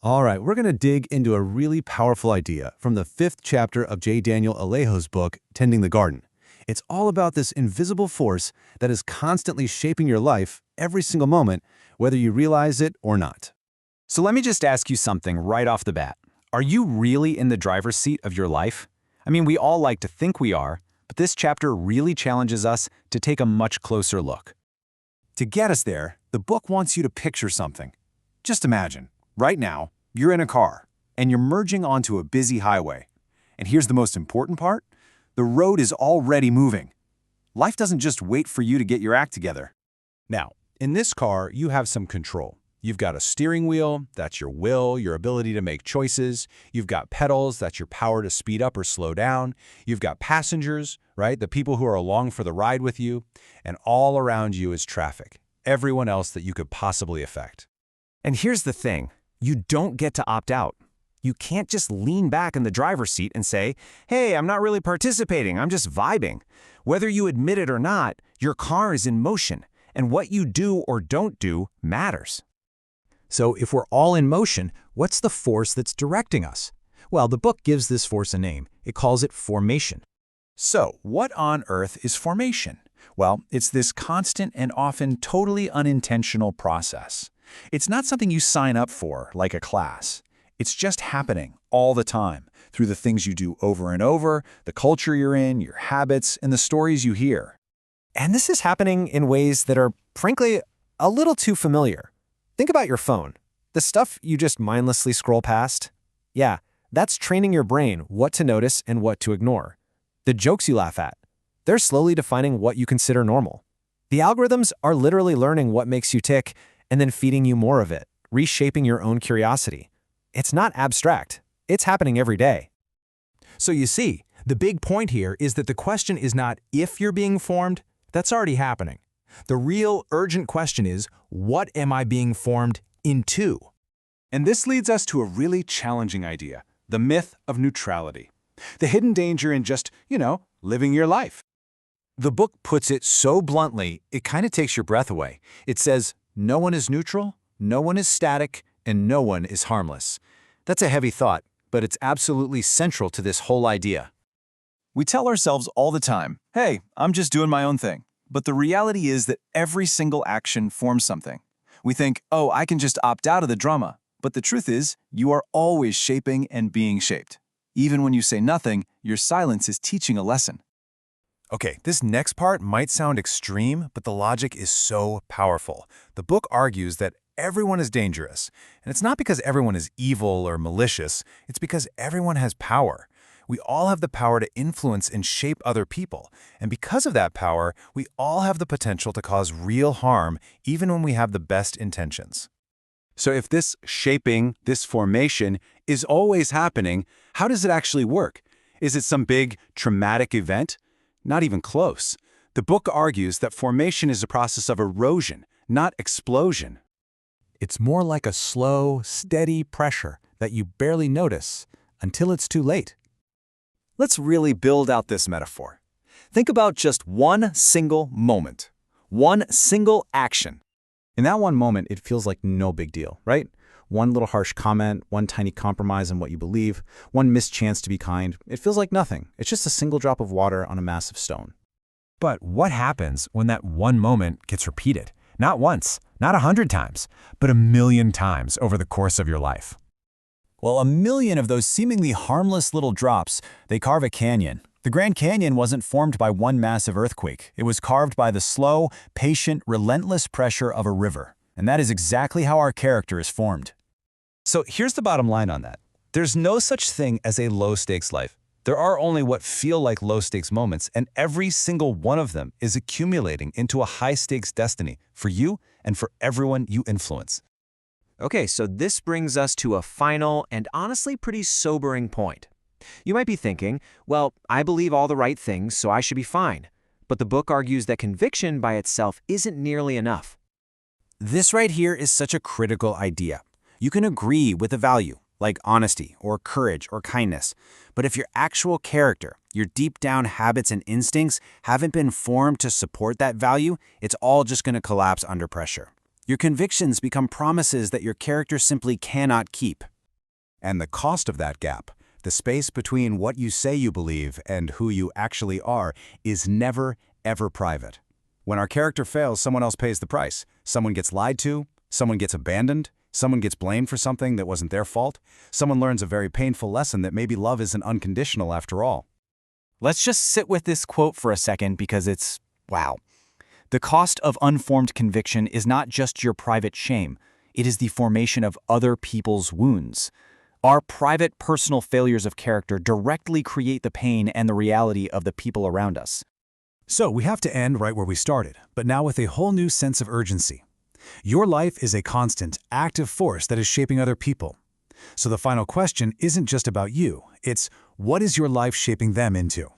All right, we're going to dig into a really powerful idea from the 5th chapter of J. Daniel Alejo's book, Tending the Garden. It's all about this invisible force that is constantly shaping your life every single moment, whether you realize it or not. So let me just ask you something right off the bat. Are you really in the driver's seat of your life? I mean, we all like to think we are, but this chapter really challenges us to take a much closer look. To get us there, the book wants you to picture something. Just imagine, right now, you're in a car, and you're merging onto a busy highway. And here's the most important part. The road is already moving. Life doesn't just wait for you to get your act together. Now, in this car, you have some control. You've got a steering wheel, that's your will, your ability to make choices. You've got pedals, that's your power to speed up or slow down. You've got passengers, right? The people who are along for the ride with you. And all around you is traffic, everyone else that you could possibly affect. And here's the thing. You don't get to opt out. You can't just lean back in the driver's seat and say, hey, I'm not really participating, I'm just vibing. Whether you admit it or not, your car is in motion, and what you do or don't do matters. So if we're all in motion, what's the force that's directing us? Well, the book gives this force a name. It calls it formation. So, what on earth is formation? Well, it's this constant and often totally unintentional process. It's not something you sign up for, like a class. It's just happening all the time, through the things you do over and over, the culture you're in, your habits, and the stories you hear. And this is happening in ways that are, frankly, a little too familiar. Think about your phone. The stuff you just mindlessly scroll past. Yeah, that's training your brain what to notice and what to ignore. The jokes you laugh at. They're slowly defining what you consider normal. The algorithms are literally learning what makes you tick and then feeding you more of it, reshaping your own curiosity. It's not abstract. It's happening every day. So you see, the big point here is that the question is not if you're being formed, that's already happening. The real urgent question is, what am I being formed into? And this leads us to a really challenging idea, the myth of neutrality. The hidden danger in just, living your life. The book puts it so bluntly, it kind of takes your breath away. It says, no one is neutral, no one is static, and no one is harmless. That's a heavy thought, but it's absolutely central to this whole idea. We tell ourselves all the time, hey, I'm just doing my own thing. But the reality is that every single action forms something. We think, oh, I can just opt out of the drama. But the truth is, you are always shaping and being shaped. Even when you say nothing, your silence is teaching a lesson. Okay, this next part might sound extreme, but the logic is so powerful. The book argues that everyone is dangerous. And it's not because everyone is evil or malicious, it's because everyone has power. We all have the power to influence and shape other people. And because of that power, we all have the potential to cause real harm, even when we have the best intentions. So if this shaping, this formation, is always happening, how does it actually work? Is it some big, traumatic event? Not even close. The book argues that formation is a process of erosion, not explosion. It's more like a slow, steady pressure that you barely notice until it's too late. Let's really build out this metaphor. Think about just one single moment, one single action. In that one moment, it feels like no big deal, right? One little harsh comment, one tiny compromise on what you believe, one missed chance to be kind. It feels like nothing. It's just a single drop of water on a massive stone. But what happens when that one moment gets repeated? Not once, not 100 times, but 1,000,000 times over the course of your life. Well, 1,000,000 of those seemingly harmless little drops, they carve a canyon. The Grand Canyon wasn't formed by one massive earthquake. It was carved by the slow, patient, relentless pressure of a river. And that is exactly how our character is formed. So here's the bottom line on that. There's no such thing as a low-stakes life. There are only what feel like low-stakes moments, and every single one of them is accumulating into a high-stakes destiny for you and for everyone you influence. Okay, so this brings us to a final and honestly pretty sobering point. You might be thinking, well, I believe all the right things, so I should be fine. But the book argues that conviction by itself isn't nearly enough. This right here is such a critical idea. You can agree with a value, like honesty or courage or kindness, but if your actual character, your deep down habits and instincts haven't been formed to support that value, it's all just going to collapse under pressure. Your convictions become promises that your character simply cannot keep. And the cost of that gap, the space between what you say you believe and who you actually are, is never, ever private. When our character fails, someone else pays the price. Someone gets lied to, someone gets abandoned, someone gets blamed for something that wasn't their fault, someone learns a very painful lesson that maybe love isn't unconditional after all. Let's just sit with this quote for a second because it's, wow. The cost of unformed conviction is not just your private shame. It is the formation of other people's wounds. Our private personal failures of character directly create the pain and the reality of the people around us. So we have to end right where we started, but now with a whole new sense of urgency. Your life is a constant, active force that is shaping other people. So the final question isn't just about you, it's what is your life shaping them into?